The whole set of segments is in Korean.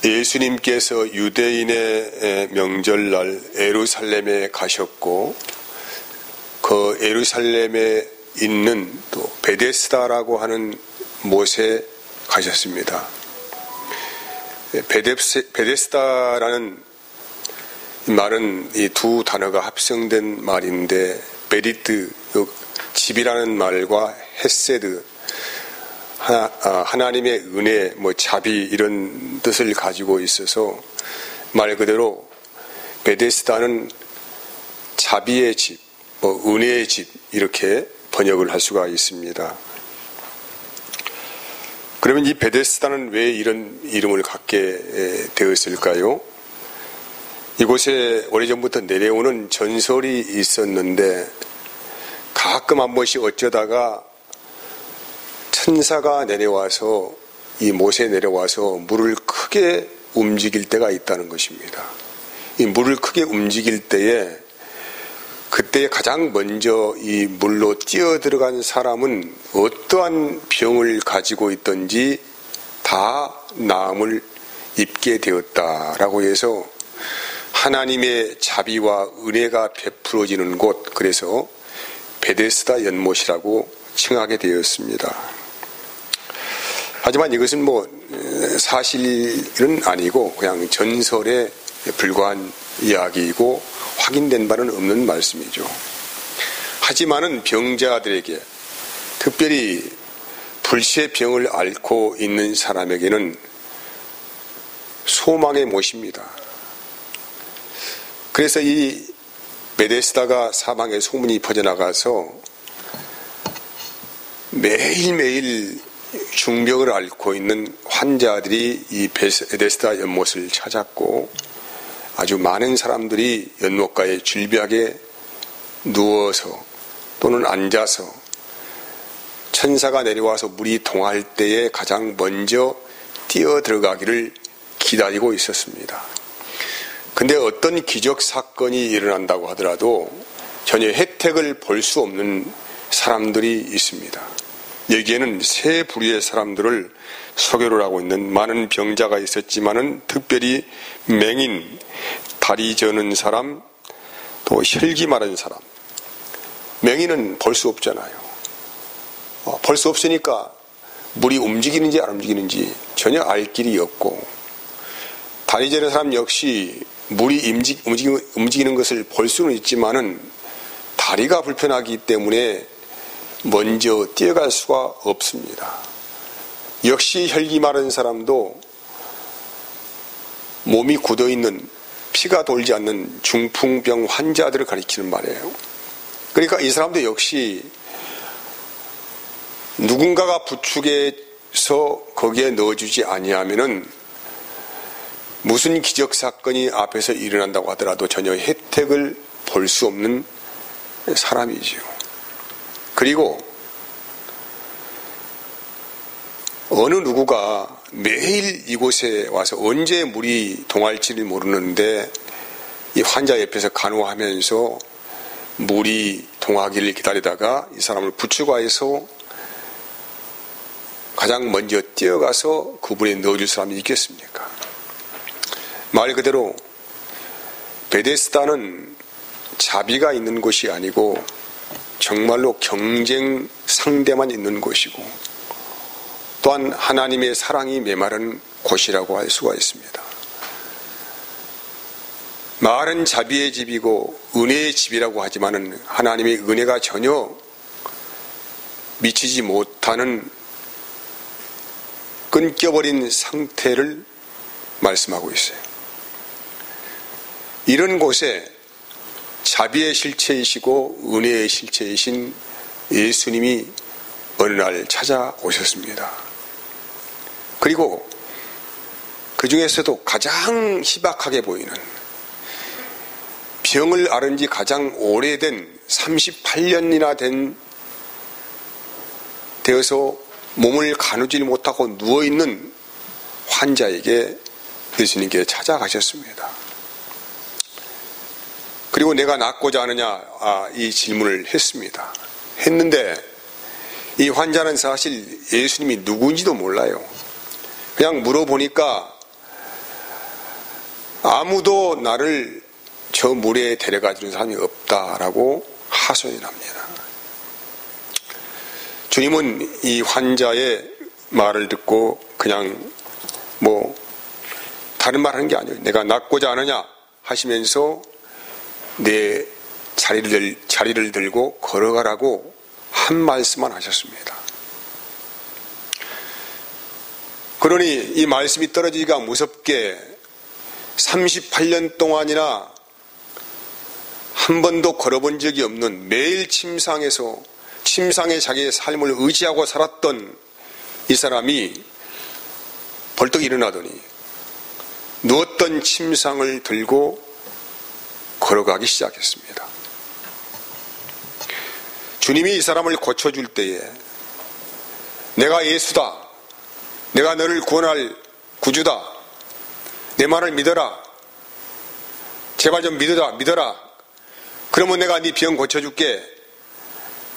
예수님께서 유대인의 명절날 예루살렘에 가셨고 그 예루살렘에 있는 또 베데스다라고 하는 못에 가셨습니다. 베데스다라는 말은 이 두 단어가 합성된 말인데 베디트, 집이라는 말과 헤세드, 하나님의 은혜, 자비 이런 뜻을 가지고 있어서 말 그대로 베데스다는 자비의 집, 은혜의 집 이렇게 번역을 할 수가 있습니다. 그러면 이 베데스다는 왜 이런 이름을 갖게 되었을까요? 이곳에 오래전부터 내려오는 전설이 있었는데 가끔 한 번씩 어쩌다가 천사가 내려와서 이 못에 내려와서 물을 크게 움직일 때가 있다는 것입니다. 이 물을 크게 움직일 때에 그때 가장 먼저 이 물로 뛰어들어간 사람은 어떠한 병을 가지고 있든지 다 나음을 입게 되었다라고 해서 하나님의 자비와 은혜가 베풀어지는 곳, 그래서 베데스다 연못이라고 칭하게 되었습니다. 하지만 이것은 사실은 아니고 그냥 전설에 불과한 이야기이고 확인된 바는 없는 말씀이죠. 하지만은 병자들에게, 특별히 불치의 병을 앓고 있는 사람에게는 소망의 못입니다. 그래서 이 베데스다가 사방에 소문이 퍼져나가서 매일매일 중병을 앓고 있는 환자들이 이 베데스다 연못을 찾았고 아주 많은 사람들이 연못가에 질비하게 누워서 또는 앉아서 천사가 내려와서 물이 동할 때에 가장 먼저 뛰어들어가기를 기다리고 있었습니다. 근데 어떤 기적 사건이 일어난다고 하더라도 전혀 혜택을 볼 수 없는 사람들이 있습니다. 여기에는 세 부류의 사람들을 소개를 하고 있는, 많은 병자가 있었지만은 특별히 맹인, 다리 저는 사람, 또 혈기 마른 사람. 맹인은 볼 수 없잖아요. 볼 수 없으니까 물이 움직이는지 안 움직이는지 전혀 알 길이 없고, 다리 저는 사람 역시 물이 움직이는 것을 볼 수는 있지만은 다리가 불편하기 때문에 먼저 뛰어갈 수가 없습니다. 역시 혈기 마른 사람도 몸이 굳어있는, 피가 돌지 않는 중풍병 환자들을 가리키는 말이에요. 그러니까 이 사람도 역시 누군가가 부축해서 거기에 넣어주지 아니하면은 무슨 기적 사건이 앞에서 일어난다고 하더라도 전혀 혜택을 볼 수 없는 사람이지요. 그리고 어느 누구가 매일 이곳에 와서 언제 물이 동할지를 모르는데 이 환자 옆에서 간호하면서 물이 동하기를 기다리다가 이 사람을 부축하여서 가장 먼저 뛰어가서 그분에 넣어줄 사람이 있겠습니까? 말 그대로 베데스다는 자비가 있는 곳이 아니고 정말로 경쟁 상대만 있는 곳이고 또한 하나님의 사랑이 메마른 곳이라고 할 수가 있습니다. 말은 자비의 집이고 은혜의 집이라고 하지만은 하나님의 은혜가 전혀 미치지 못하는 끊겨버린 상태를 말씀하고 있어요. 이런 곳에 자비의 실체이시고 은혜의 실체이신 예수님이 어느 날 찾아오셨습니다. 그리고 그 중에서도 가장 희박하게 보이는, 병을 앓은 지 가장 오래된 38년이나 되어서 몸을 가누질 못하고 누워있는 환자에게 예수님께 찾아가셨습니다. 그리고 내가 낫고자 하느냐 이 질문을 했습니다. 했는데 이 환자는 사실 예수님이 누구인지도 몰라요. 그냥 물어보니까 아무도 나를 저 물에 데려가 주는 사람이 없다라고 하소연합니다. 주님은 이 환자의 말을 듣고 그냥 다른 말 하는 게 아니에요. 내가 낫고자 하느냐 하시면서 내 자리를 들고 걸어가라고 한 말씀만 하셨습니다. 그러니 이 말씀이 떨어지기가 무섭게 38년 동안이나 한 번도 걸어본 적이 없는 매일 침상에 자기의 삶을 의지하고 살았던 이 사람이 벌떡 일어나더니 누웠던 침상을 들고 걸어가기 시작했습니다. 주님이 이 사람을 고쳐줄 때에 내가 예수다, 내가 너를 구원할 구주다, 내 말을 믿어라, 제발 좀 믿어라, 그러면 내가 네 병 고쳐줄게,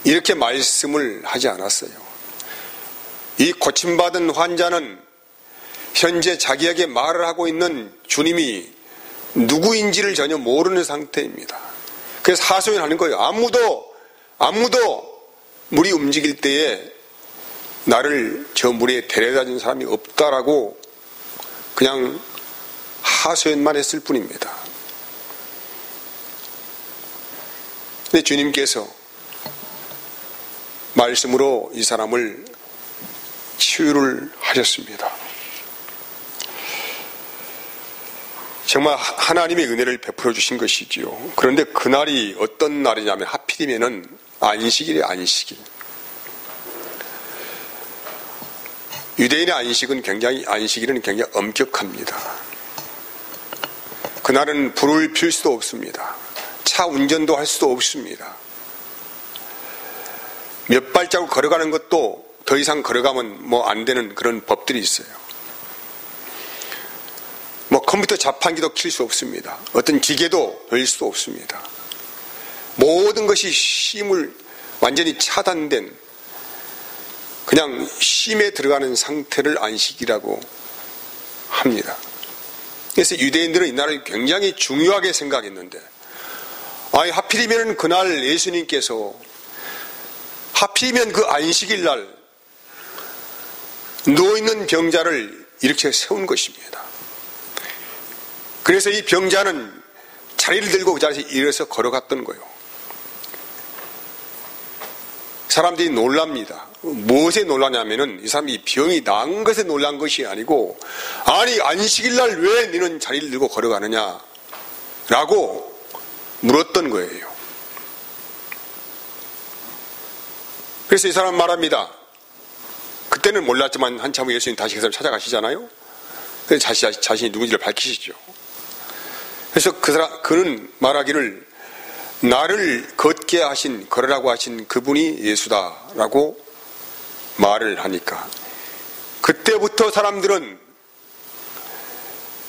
이렇게 말씀을 하지 않았어요. 이 고침받은 환자는 현재 자기에게 말을 하고 있는 주님이 누구인지를 전혀 모르는 상태입니다. 그래서 하소연하는 거예요. 아무도 물이 움직일 때에 나를 저 물에 데려다 준 사람이 없다라고 그냥 하소연만 했을 뿐입니다. 근데 주님께서 말씀으로 이 사람을 치유를 하셨습니다. 정말 하나님의 은혜를 베풀어 주신 것이지요. 그런데 그날이 어떤 날이냐면 하필이면은 안식일이에요. 안식일. 유대인의 안식일은 굉장히 엄격합니다. 그날은 불을 필 수도 없습니다. 차 운전도 할 수도 없습니다. 몇 발자국 걸어가는 것도 더 이상 걸어가면 안 되는 그런 법들이 있어요. 컴퓨터 자판기도 킬 수 없습니다. 어떤 기계도 열 수도 없습니다. 모든 것이 쉼을 완전히 차단된 그냥 쉼에 들어가는 상태를 안식이라고 합니다. 그래서 유대인들은 이날을 굉장히 중요하게 생각했는데 하필이면 그날 예수님께서 하필이면 그 안식일 날 누워있는 병자를 이렇게 세운 것입니다. 그래서 이 병자는 자리를 들고 그 자리에서 일어서 걸어갔던 거예요. 사람들이 놀랍니다. 무엇에 놀라냐면은 이 사람이 병이 나은 것에 놀란 것이 아니고 안식일 날 왜 너는 자리를 들고 걸어가느냐 라고 물었던 거예요. 그래서 이 사람은 말합니다. 그때는 몰랐지만 한참 후에 예수님 다시 그 사람 찾아가시잖아요. 그래서 자신이 누군지를 밝히시죠. 그래서 그는 말하기를 나를 걷게 하신, 걸으라고 하신 그분이 예수다라고 말을 하니까 그때부터 사람들은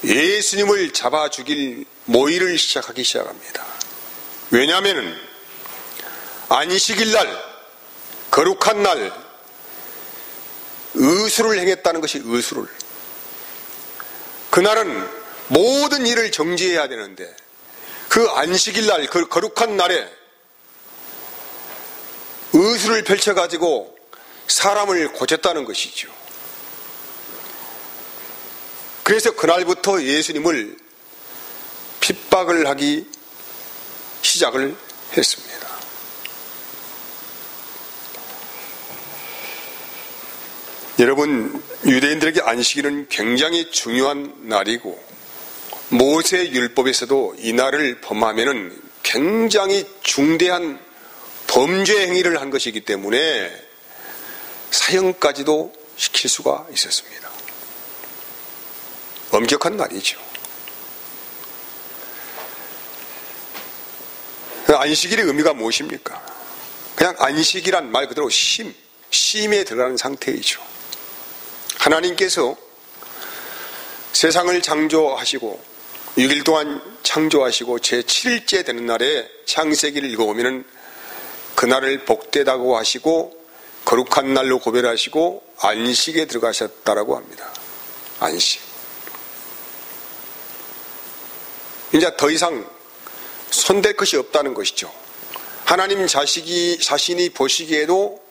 예수님을 잡아 죽일 모의를 시작하기 시작합니다. 왜냐하면 안식일 날, 거룩한 날 의술을 행했다는 것이 의술을. 그날은 모든 일을 정지해야 되는데 그 안식일 날, 그 거룩한 날에 의술을 펼쳐가지고 사람을 고쳤다는 것이죠. 그래서 그날부터 예수님을 핍박을 하기 시작을 했습니다. 여러분, 유대인들에게 안식일은 굉장히 중요한 날이고 모세 율법에서도 이 날을 범하면은 굉장히 중대한 범죄 행위를 한 것이기 때문에 사형까지도 시킬 수가 있었습니다. 엄격한 날이죠. 안식일의 의미가 무엇입니까? 그냥 안식이란 말 그대로 쉼에 들어가는 상태이죠. 하나님께서 세상을 창조하시고 6일 동안 창조하시고 제7일째 되는 날에 창세기를 읽어보면 그날을 복되다고 하시고 거룩한 날로 고별하시고 안식에 들어가셨다라고 합니다. 안식. 이제 더 이상 손댈 것이 없다는 것이죠. 하나님 자신이 보시기에도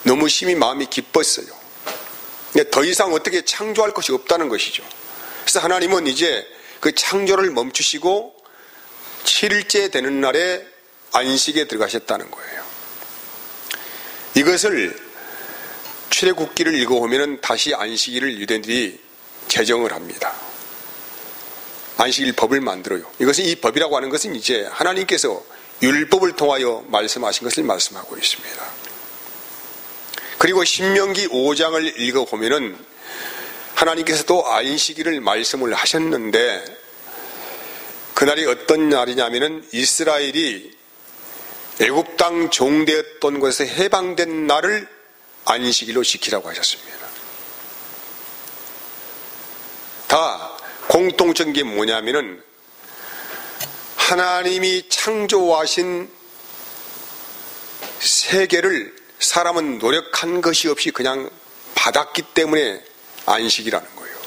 너무 심히 마음이 기뻤어요. 더 이상 어떻게 창조할 것이 없다는 것이죠. 그래서 하나님은 이제 그 창조를 멈추시고 7일째 되는 날에 안식에 들어가셨다는 거예요. 이것을 출애굽기를 읽어보면 다시 안식일을 유대인들이 제정을 합니다. 안식일 법을 만들어요. 이것은 이 법이라고 하는 것은 이제 하나님께서 율법을 통하여 말씀하신 것을 말씀하고 있습니다. 그리고 신명기 5장을 읽어보면 하나님께서도 안식일을 말씀을 하셨는데 그날이 어떤 날이냐면 이스라엘이 애굽 땅 종되었던 곳에서 해방된 날을 안식일로 지키라고 하셨습니다. 다 공통적인 게 뭐냐면은 하나님이 창조하신 세계를 사람은 노력한 것이 없이 그냥 받았기 때문에 안식이라는 거예요.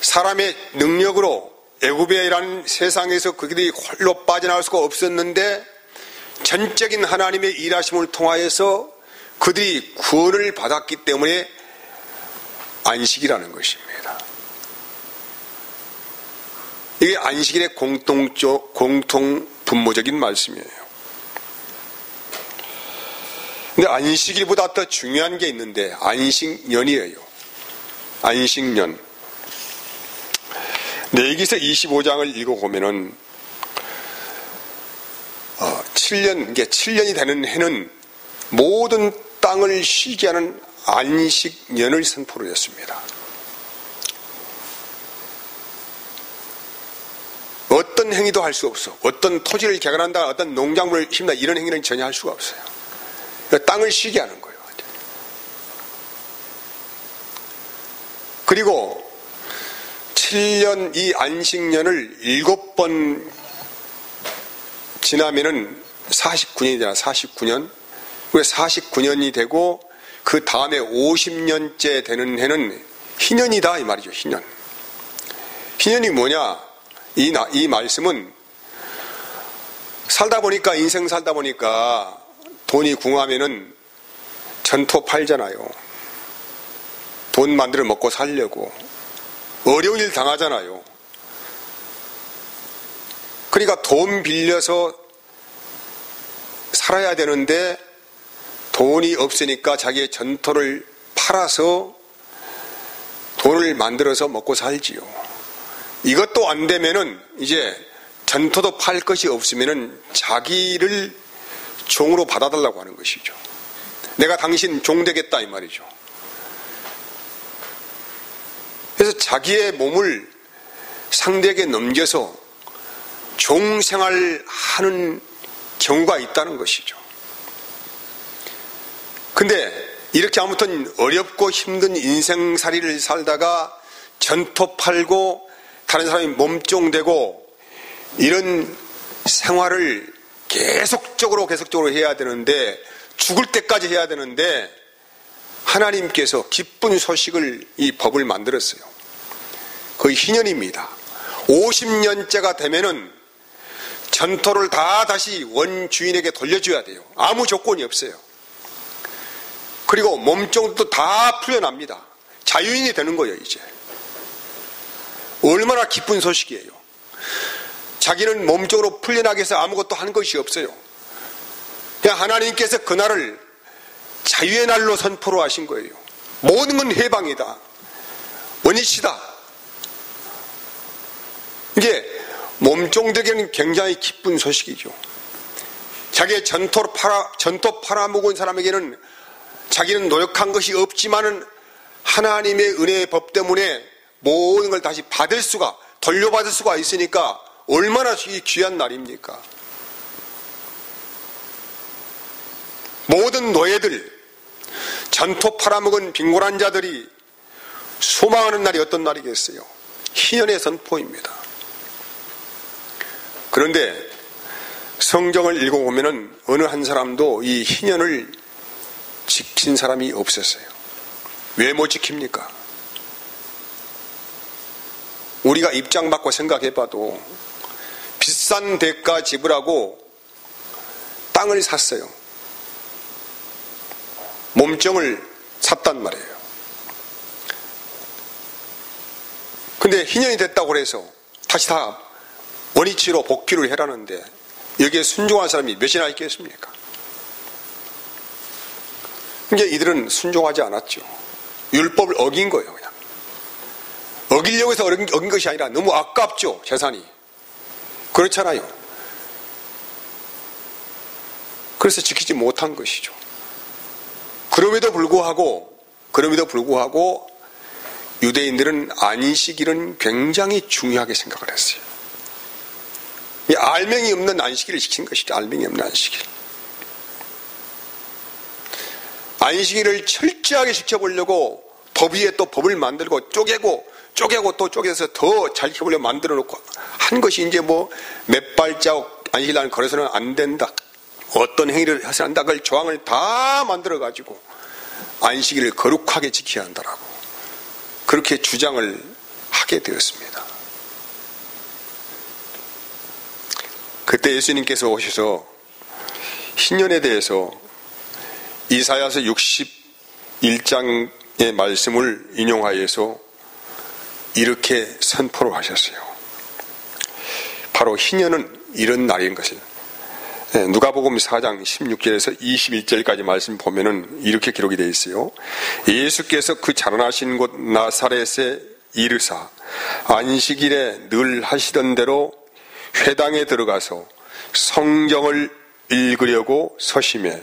사람의 능력으로 애굽이라는 세상에서 그들이 홀로 빠져나올 수가 없었는데 전적인 하나님의 일하심을 통하여서 그들이 구원을 받았기 때문에 안식이라는 것입니다. 이게 안식일의 공통 분모적인 말씀이에요. 근데 안식일보다 더 중요한 게 있는데 안식년이에요. 안식년. 레위기서 25장을 읽어보면은 7년이 되는 해는 모든 땅을 쉬게 하는 안식년을 선포를 했습니다. 어떤 행위도 할 수 없어. 어떤 토지를 개간한다, 어떤 농작물을 심다 이런 행위는 전혀 할 수가 없어요. 땅을 쉬게 하는 거예요. 그리고 7년 이 안식년을 7번 지나면은 49년이잖아. 49년. 왜 49년이 되고 그 다음에 50년째 되는 해는 희년이다 이 말이죠. 희년. 희년이 뭐냐? 이 말씀은 살다 보니까 인생 살다 보니까 돈이 궁하면은 전토 팔잖아요. 돈 만들어 먹고 살려고 어려운 일 당하잖아요. 그러니까 돈 빌려서 살아야 되는데 돈이 없으니까 자기의 전토를 팔아서 돈을 만들어서 먹고 살지요. 이것도 안 되면은 이제 전토도 팔 것이 없으면은 자기를 종으로 받아달라고 하는 것이죠. 내가 당신 종 되겠다 이 말이죠. 그래서 자기의 몸을 상대에게 넘겨서 종 생활하는 경우가 있다는 것이죠. 근데 이렇게 아무튼 어렵고 힘든 인생살이를 살다가 전토 팔고 다른 사람이 몸종되고 이런 생활을 계속적으로 해야 되는데 죽을 때까지 해야 되는데 하나님께서 기쁜 소식을 이 법을 만들었어요. 그 희년입니다. 50년째가 되면은 전토를 다 다시 원주인에게 돌려줘야 돼요. 아무 조건이 없어요. 그리고 몸종도 다 풀려납니다. 자유인이 되는 거예요, 이제. 얼마나 기쁜 소식이에요. 자기는 몸종으로 풀려나기 위해서 아무것도 한 것이 없어요. 그냥 하나님께서 그날을 자유의 날로 선포로 하신 거예요. 모든 건 해방이다. 원이시다. 이게 몸종들에게는 굉장히 기쁜 소식이죠. 자기의 전토 팔아먹은 사람에게는 자기는 노력한 것이 없지만은 하나님의 은혜의 법 때문에 모든 걸 다시 돌려받을 수가 있으니까 얼마나 귀한 날입니까? 모든 노예들, 전토 팔아먹은 빈곤한 자들이 소망하는 날이 어떤 날이겠어요? 희년의 선포입니다. 그런데 성경을 읽어보면은 어느 한 사람도 이 희년을 지킨 사람이 없었어요. 왜 못 지킵니까? 우리가 입장 바꿔 생각해봐도 비싼 대가 지불하고 땅을 샀어요. 몸종을 샀단 말이에요. 근데 희년이 됐다고 해서 다시 다 원위치로 복귀를 해라는데 여기에 순종한 사람이 몇이나 있겠습니까? 그러니까 이들은 순종하지 않았죠. 율법을 어긴 거예요. 그냥 어기려고 해서 어긴 것이 아니라 너무 아깝죠. 재산이. 그렇잖아요. 그래서 지키지 못한 것이죠. 그럼에도 불구하고 유대인들은 안식일은 굉장히 중요하게 생각을 했어요. 이 알맹이 없는 안식일을 시킨 것이죠. 알맹이 없는 안식일. 안식일을 철저하게 지켜보려고 법 위에 또 법을 만들고 쪼개고 또 쪼개서 더 잘 지켜보려고 만들어 놓고 한 것이 이제 뭐 몇 발자국 안식일 날 걸어서는 안 된다. 어떤 행위를 해서는 안 된다. 그걸 조항을 다 만들어 가지고 안식일을 거룩하게 지켜야 한다라고 그렇게 주장을 하게 되었습니다. 그때 예수님께서 오셔서 신년에 대해서 이사야서 61장의 말씀을 인용하여서 이렇게 선포를 하셨어요. 바로 희년은 이런 날인 것을. 누가복음 4장 16절에서 21절까지 말씀 보면은 이렇게 기록이 되어 있어요. 예수께서 그 자라나신 곳 나사렛에 이르사 안식일에 늘 하시던 대로 회당에 들어가서 성경을 읽으려고 서심해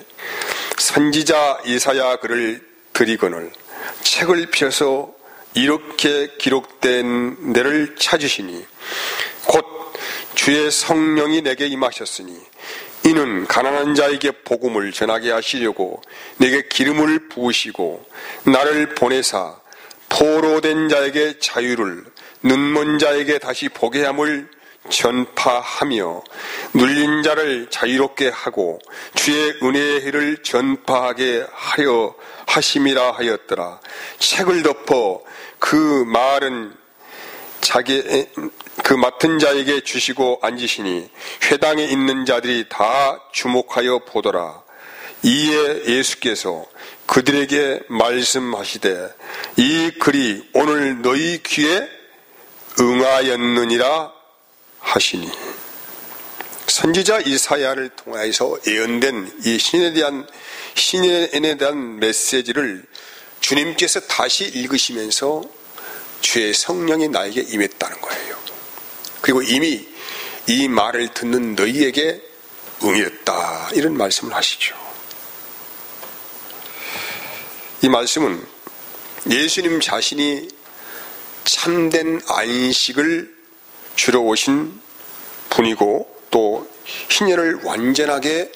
선지자 이사야 글을 드리거늘 책을 펴서 이렇게 기록된 데를 찾으시니 곧 주의 성령이 내게 임하셨으니 이는 가난한 자에게 복음을 전하게 하시려고 내게 기름을 부으시고 나를 보내사 포로된 자에게 자유를 눈먼 자에게 다시 보게 함을 전파하며 눌린 자를 자유롭게 하고 주의 은혜의 해를 전파하게 하려 하심이라 하였더라. 책을 덮어 그 말은 그 맡은 자에게 주시고 앉으시니 회당에 있는 자들이 다 주목하여 보더라. 이에 예수께서 그들에게 말씀하시되 이 글이 오늘 너희 귀에 응하였느니라 하시니 선지자 이사야를 통하여서 예언된 이 신년에 대한 메시지를 주님께서 다시 읽으시면서 주의 성령이 나에게 임했다는 거예요. 그리고 이미 이 말을 듣는 너희에게 응했다 이런 말씀을 하시죠. 이 말씀은 예수님 자신이 참된 안식을 주러 오신 분이고 또 희년을 완전하게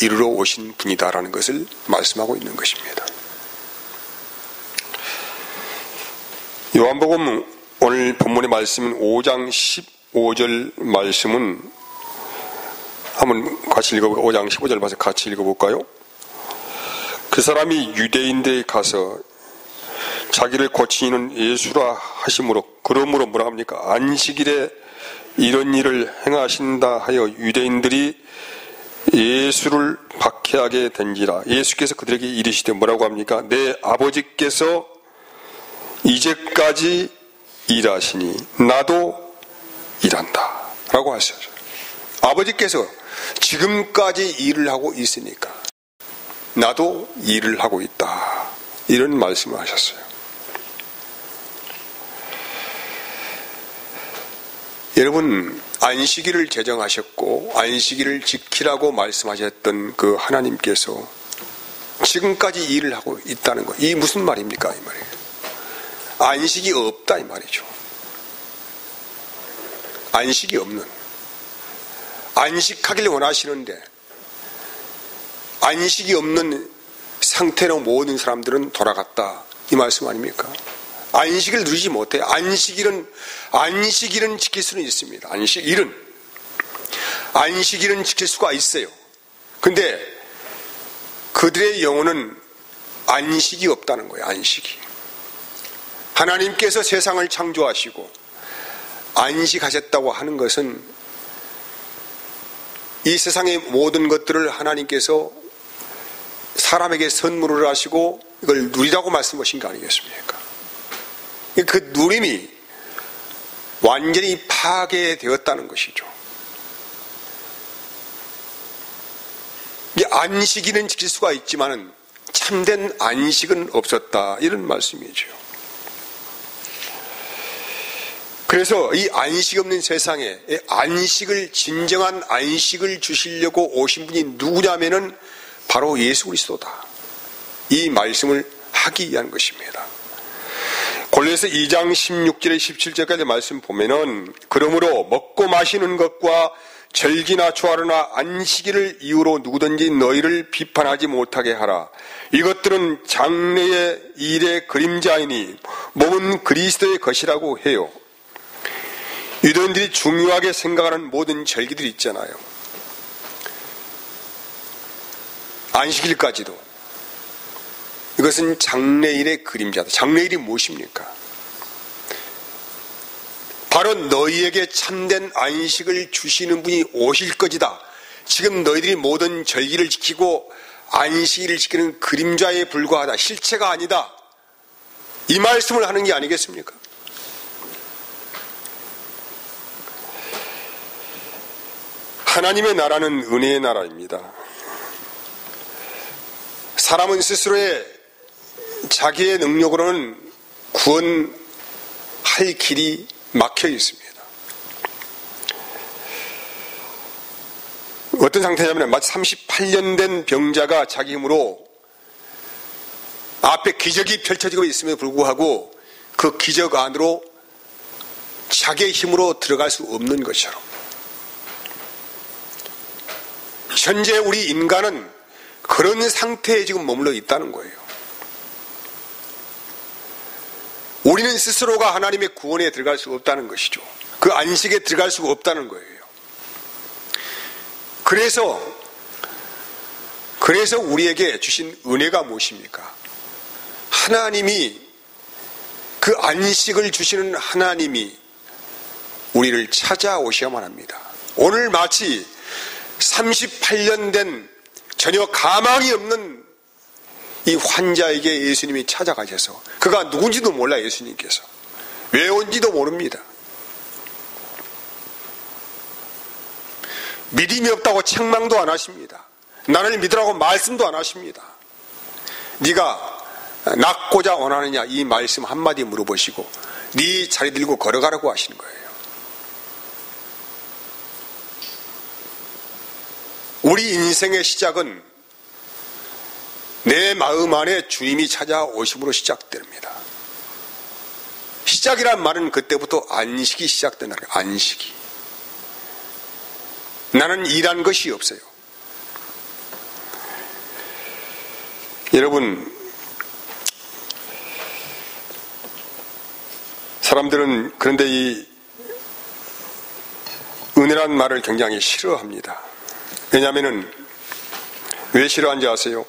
이루러 오신 분이다라는 것을 말씀하고 있는 것입니다. 요한복음 오늘 본문의 말씀은 5장 15절 말씀은 한번 같이 읽어볼까요? 5장 15절 봐서 같이 읽어볼까요? 그 사람이 유대인들에 가서 자기를 고치는 예수라 하심으로 그러므로 뭐라 합니까? 안식일에 이런 일을 행하신다 하여 유대인들이 예수를 박해하게 된지라. 예수께서 그들에게 이르시되 뭐라고 합니까? 내 아버지께서 이제까지 일하시니 나도 일한다 라고 하셨어요. 아버지께서 지금까지 일을 하고 있으니까 나도 일을 하고 있다 이런 말씀을 하셨어요. 여러분, 안식일을 제정하셨고 안식일을 지키라고 말씀하셨던 그 하나님께서 지금까지 일을 하고 있다는 거, 이 무슨 말입니까? 이 말이에요. 안식이 없다 이 말이죠. 안식이 없는, 안식하기를 원하시는데 안식이 없는 상태로 모든 사람들은 돌아갔다 이 말씀 아닙니까? 안식을 누리지 못해. 안식일은 지킬 수는 있습니다. 안식일은 지킬 수가 있어요. 근데 그들의 영혼은 안식이 없다는 거예요. 안식이. 하나님께서 세상을 창조하시고 안식하셨다고 하는 것은 이 세상의 모든 것들을 하나님께서 사람에게 선물을 하시고 이걸 누리라고 말씀하신 거 아니겠습니까? 그 누림이 완전히 파괴되었다는 것이죠. 안식일은 지킬 수가 있지만 참된 안식은 없었다, 이런 말씀이죠. 그래서 이 안식 없는 세상에 안식을, 진정한 안식을 주시려고 오신 분이 누구냐면은 바로 예수 그리스도다, 이 말씀을 하기 위한 것입니다. 골로새 2장 16절에 17절까지 말씀 보면은, 그러므로 먹고 마시는 것과 절기나 초하루나 안식일을 이유로 누구든지 너희를 비판하지 못하게 하라. 이것들은 장래의 일의 그림자이니 몸은 그리스도의 것이라고 해요. 유대인들이 중요하게 생각하는 모든 절기들이 있잖아요. 안식일까지도. 이것은 장래일의 그림자다. 장래일이 무엇입니까? 바로 너희에게 참된 안식을 주시는 분이 오실 것이다. 지금 너희들이 모든 절기를 지키고 안식일을 지키는 그림자에 불과하다, 실체가 아니다, 이 말씀을 하는 게 아니겠습니까? 하나님의 나라는 은혜의 나라입니다. 사람은 스스로의 자기의 능력으로는 구원할 길이 막혀 있습니다. 어떤 상태냐면 마치 38년 된 병자가 자기 힘으로 앞에 기적이 펼쳐지고 있음에도 불구하고 그 기적 안으로 자기의 힘으로 들어갈 수 없는 것처럼, 현재 우리 인간은 그런 상태에 지금 머물러 있다는 거예요. 우리는 스스로가 하나님의 구원에 들어갈 수가 없다는 것이죠. 그 안식에 들어갈 수가 없다는 거예요. 그래서 우리에게 주신 은혜가 무엇입니까? 하나님이, 그 안식을 주시는 하나님이 우리를 찾아오셔야만 합니다. 오늘 마치 38년 된 전혀 가망이 없는 이 환자에게 예수님이 찾아가셔서, 그가 누군지도 몰라, 예수님께서 왜 온지도 모릅니다. 믿음이 없다고 책망도 안 하십니다. 나를 믿으라고 말씀도 안 하십니다. 네가 낫고자 원하느냐, 이 말씀 한마디 물어보시고 네 자리 들고 걸어가라고 하시는 거예요. 우리 인생의 시작은 내 마음 안에 주님이 찾아오심으로 시작됩니다. 시작이란 말은 그때부터 안식이 시작된다는 거예요. 안식이. 나는 일한 것이 없어요. 여러분, 사람들은 그런데 이 은혜란 말을 굉장히 싫어합니다. 왜냐하면 왜 싫어하는지 아세요?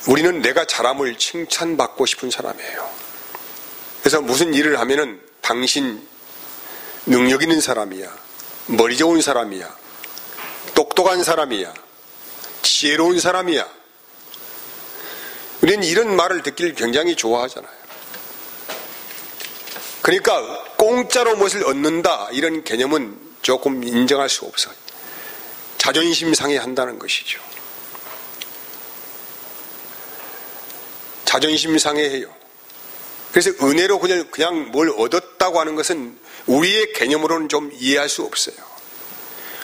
우리는 내가 잘함을 칭찬받고 싶은 사람이에요. 그래서 무슨 일을 하면은 당신 능력 있는 사람이야, 머리 좋은 사람이야, 똑똑한 사람이야, 지혜로운 사람이야. 우리는 이런 말을 듣기를 굉장히 좋아하잖아요. 그러니까 공짜로 무엇을 얻는다, 이런 개념은 조금 인정할 수 없어요. 자존심 상해한다는 것이죠. 자존심 상해해요. 그래서 은혜로 그냥 뭘 얻었다고 하는 것은 우리의 개념으로는 좀 이해할 수 없어요.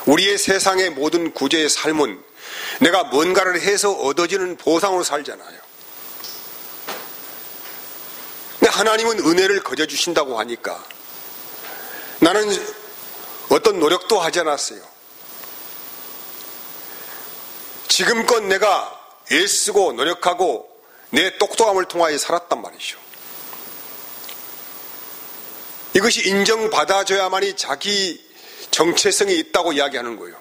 우리의 세상의 모든 구조의 삶은 내가 뭔가를 해서 얻어지는 보상으로 살잖아요. 근데 하나님은 은혜를 거저 주신다고 하니까 나는 어떤 노력도 하지 않았어요. 지금껏 내가 애쓰고 노력하고 내 똑똑함을 통하여 살았단 말이죠. 이것이 인정받아줘야만이 자기 정체성이 있다고 이야기하는 거예요.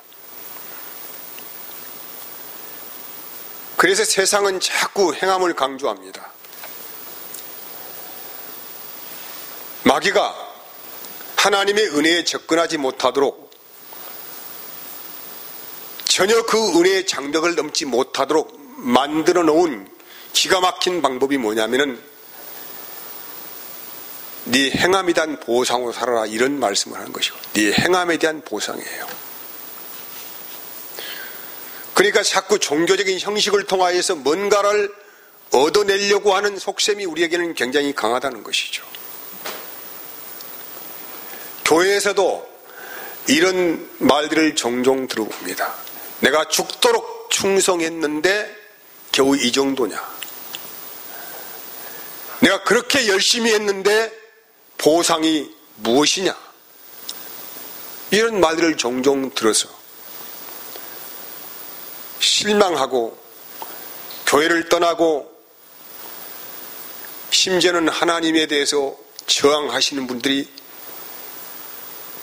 그래서 세상은 자꾸 행함을 강조합니다. 마귀가 하나님의 은혜에 접근하지 못하도록, 전혀 그 은혜의 장벽을 넘지 못하도록 만들어 놓은 기가 막힌 방법이 뭐냐면은 네 행함에 대한 보상으로 살아라, 이런 말씀을 하는 것이고, 네 행함에 대한 보상이에요. 그러니까 자꾸 종교적인 형식을 통하여서 뭔가를 얻어내려고 하는 속셈이 우리에게는 굉장히 강하다는 것이죠. 교회에서도 이런 말들을 종종 들어봅니다. 내가 죽도록 충성했는데 겨우 이 정도냐? 내가 그렇게 열심히 했는데 보상이 무엇이냐? 이런 말들을 종종 들어서 실망하고 교회를 떠나고 심지어는 하나님에 대해서 저항하시는 분들이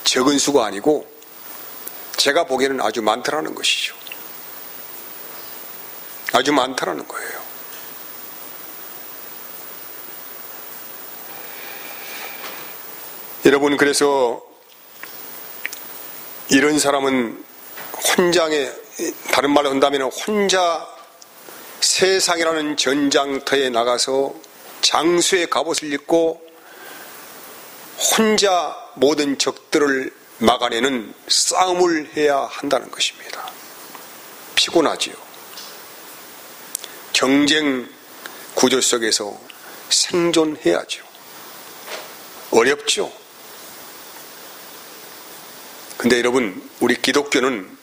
적은 수가 아니고 제가 보기에는 아주 많다라는 것이죠. 아주 많다라는 거예요. 여러분, 그래서 이런 사람은 다른 말로 한다면 혼자 세상이라는 전장터에 나가서 장수의 갑옷을 입고 혼자 모든 적들을 막아내는 싸움을 해야 한다는 것입니다. 피곤하지요. 경쟁 구조 속에서 생존해야죠. 어렵죠. 근데 여러분, 우리 기독교는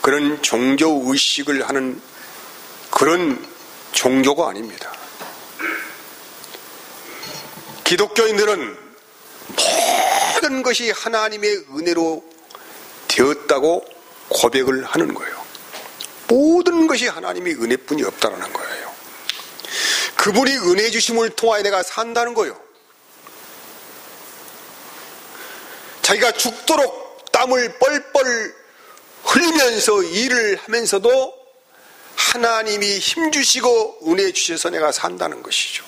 그런 종교의식을 하는 그런 종교가 아닙니다. 기독교인들은 모든 것이 하나님의 은혜로 되었다고 고백을 하는 거예요. 모든 것이 하나님의 은혜뿐이 없다는 거예요. 그분이 은혜 주심을 통하여 내가 산다는 거예요. 자기가 죽도록 땀을 뻘뻘 흘리면서 일을 하면서도 하나님이 힘주시고 은혜 주셔서 내가 산다는 것이죠.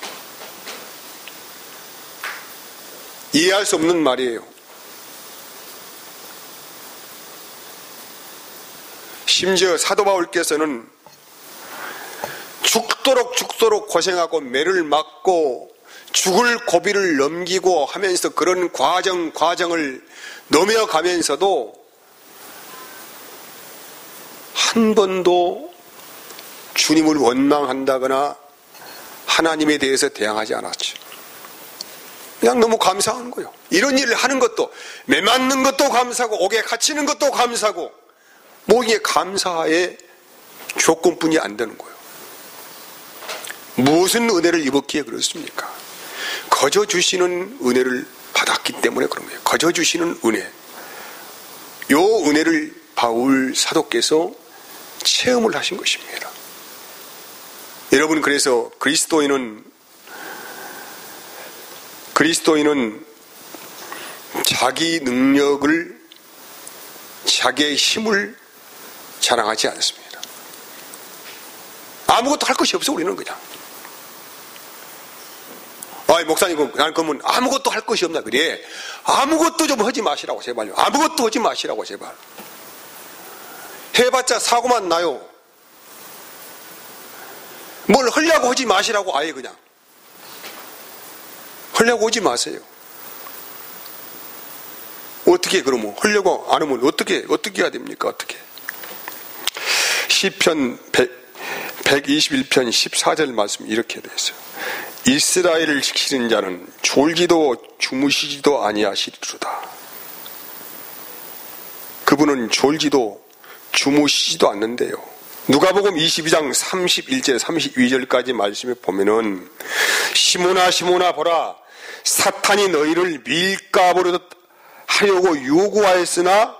이해할 수 없는 말이에요. 심지어 사도 바울께서는 죽도록 고생하고 매를 맞고 죽을 고비를 넘기고 하면서 그런 과정을 넘어가면서도 한 번도 주님을 원망한다거나 하나님에 대해서 대항하지 않았죠. 그냥 너무 감사한 거예요. 이런 일을 하는 것도, 매 맞는 것도 감사하고 옥에 갇히는 것도 감사하고 모든 게 감사의 조건뿐이 안 되는 거예요. 무슨 은혜를 입었기에 그렇습니까? 거저 주시는 은혜를 받았기 때문에 그런 거예요. 거저 주시는 은혜. 요 은혜를 바울 사도께서 체험을 하신 것입니다. 여러분, 그래서 그리스도인은 자기 능력을, 자기의 힘을 자랑하지 않습니다. 아무것도 할 것이 없어. 우리는 그냥 목사님, 나는 그러면 아무것도 할 것이 없나 그래. 아무것도 좀 하지 마시라고 제발요. 아무것도 하지 마시라고 제발. 해봤자 사고만 나요. 뭘 하려고 하지 마시라고. 아예 그냥 하려고 하지 마세요. 어떻게 그러면 하려고 안 하면 어떻게 해야 됩니까? 어떻게? 시편 121편 14절 말씀 이렇게 되어 있어요. 이스라엘을 지키는 자는 졸지도 주무시지도 아니하시리로다. 그분은 졸지도 주무시지도 않는데요. 누가복음 22장 31절 32절까지 말씀에 보면은 시몬아 보라, 사탄이 너희를 밀가부로 하려고 요구하였으나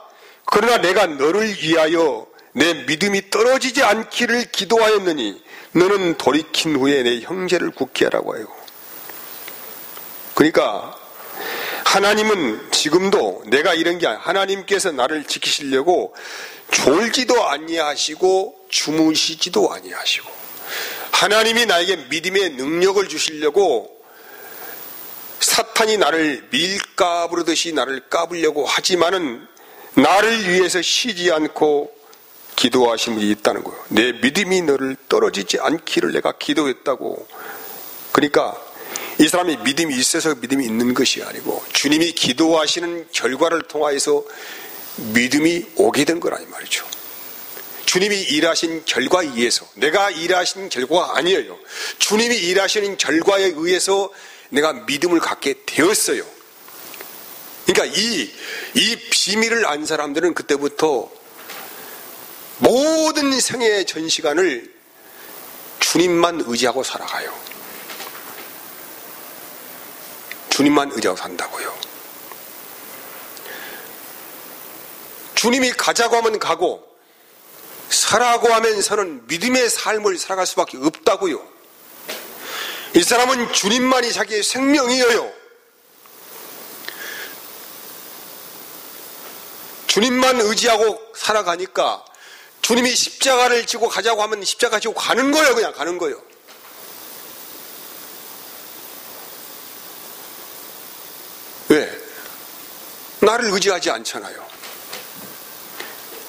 그러나 내가 너를 위하여 내 믿음이 떨어지지 않기를 기도하였느니 너는 돌이킨 후에 내 형제를 굳게 하라고 해요. 그러니까 하나님은 지금도 내가 이런 게 아니라 하나님께서 나를 지키시려고 졸지도 아니하시고 주무시지도 아니하시고 하나님이 나에게 믿음의 능력을 주시려고 사탄이 나를 밀가부르듯이 나를 까불려고 하지만은 나를 위해서 쉬지 않고 기도하신 분이 있다는 거예요. 내 믿음이 너를 떨어지지 않기를 내가 기도했다고. 그러니까 이 사람이 믿음이 있어서 믿음이 있는 것이 아니고 주님이 기도하시는 결과를 통하여서 믿음이 오게 된 거라 이 말이죠. 주님이 일하신 결과에 의해서, 내가 일하신 결과가 아니에요. 주님이 일하시는 결과에 의해서 내가 믿음을 갖게 되었어요. 그러니까 이 비밀을 안 사람들은 그때부터 모든 생애의 전 시간을 주님만 의지하고 살아가요. 주님만 의지하고 산다고요. 주님이 가자고 하면 가고 서라고 하면서는 믿음의 삶을 살아갈 수밖에 없다고요. 이 사람은 주님만이 자기의 생명이에요. 주님만 의지하고 살아가니까 주님이 십자가를 지고 가자고 하면 십자가 지고 가는 거예요. 그냥 가는 거예요. 왜? 나를 의지하지 않잖아요.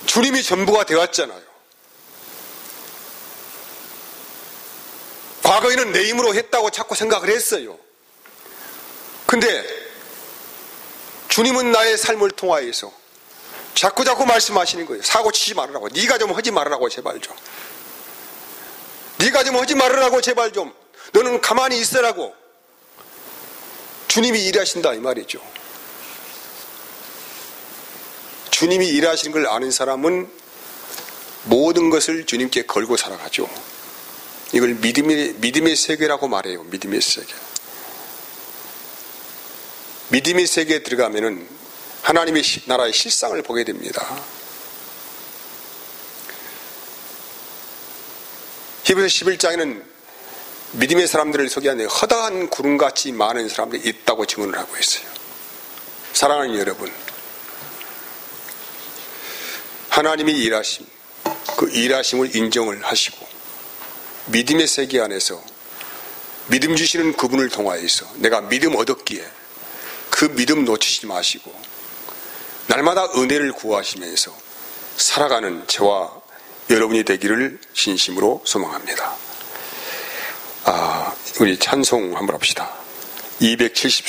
주님이 전부가 되었잖아요. 과거에는 내 힘으로 했다고 자꾸 생각을 했어요. 근데 주님은 나의 삶을 통하여서 자꾸 말씀하시는 거예요. 사고 치지 말으라고. 네가 좀 하지 말으라고 제발 좀. 네가 좀 하지 말으라고 제발 좀. 너는 가만히 있으라고. 주님이 일하신다 이 말이죠. 주님이 일하시는 걸 아는 사람은 모든 것을 주님께 걸고 살아가죠. 이걸 믿음의 세계라고 말해요. 믿음의 세계. 믿음의 세계에 들어가면은 하나님의 나라의 실상을 보게 됩니다. 히브리서 11장에는 믿음의 사람들을 소개하는 허다한 구름같이 많은 사람들이 있다고 증언을 하고 있어요. 사랑하는 여러분, 하나님이 일하심, 그 일하심을 인정을 하시고 믿음의 세계 안에서 믿음 주시는 그분을 통하여서 내가 믿음 얻었기에 그 믿음 놓치지 마시고 날마다 은혜를 구하시면서 살아가는 저와 여러분이 되기를 진심으로 소망합니다. 우리 찬송 한번 합시다. 274